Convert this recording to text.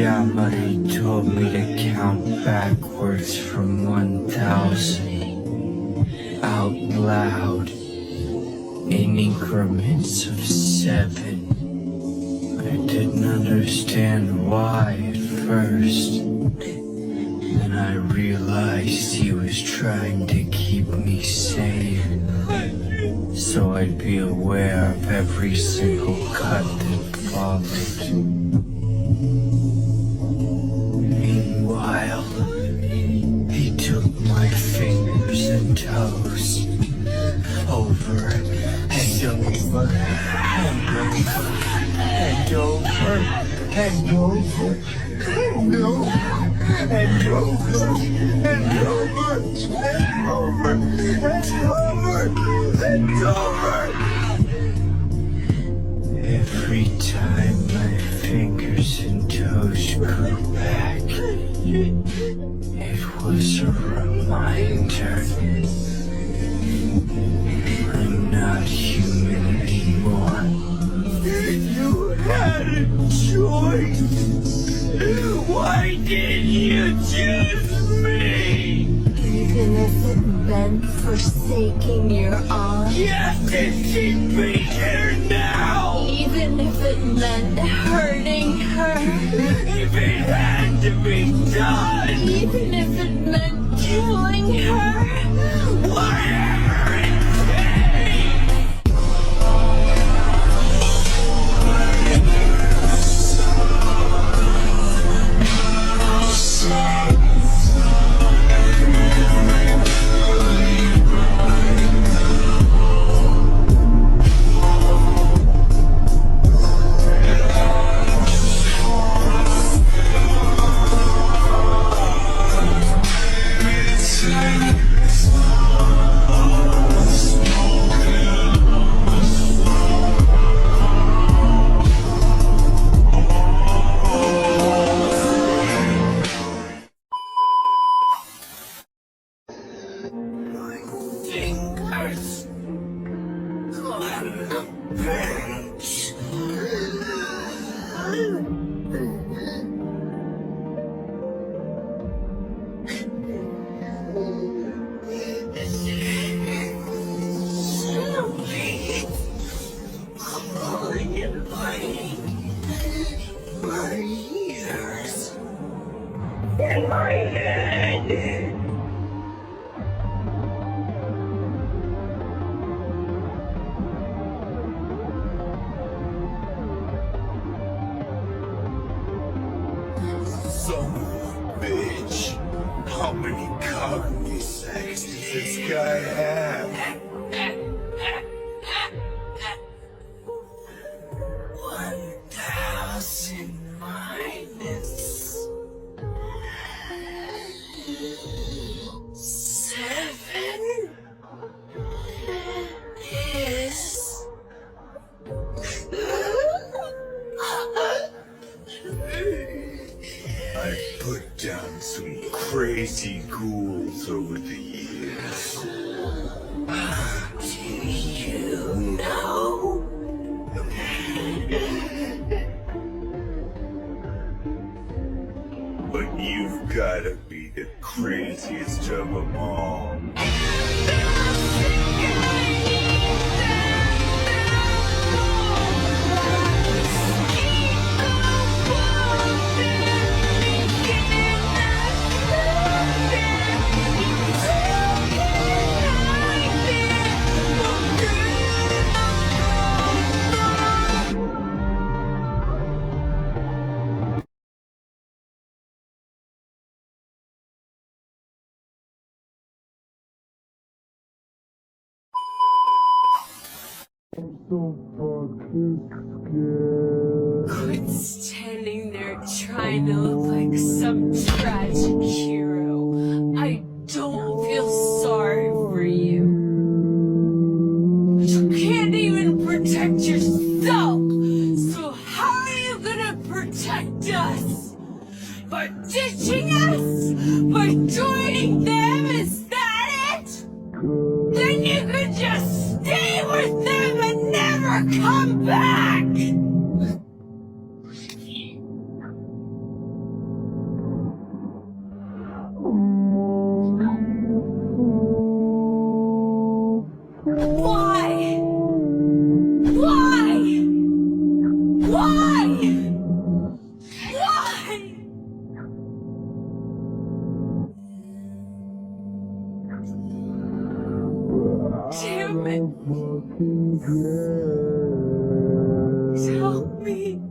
Yamari told me to count backwards from 1,000 out loud in increments of 7. I didn't understand why at first. Then I realized he was trying to keep me sane, so I'd be aware of every single cut that followed. Meanwhile, he took my fingers and toes over and over and over and over and over and over and over and over and over. Every time my fingers and toes grew back, it was a reminder. I'm not human anymore. You had a choice. Why did you choose me? Even if it meant forsaking your arm. Yes, it should be here now. Even if it meant hurting her. If it had to be done. Even if it meant killing her. Whatever it in my head. Son of a bitch. How many cognitive sex does this guy have? 1,000 minus 7 is... I've put down some crazy ghouls over the years. Do you know? But you've gotta be the craziest of them all. I'm so fucking scared. Quit standing there trying to look like some tragic hero. I don't feel sorry for you. You can't even protect yourself. So how are you gonna protect us? By ditching us? By joining them? Is that it? Then you could just stay with them and never come back! Tell me.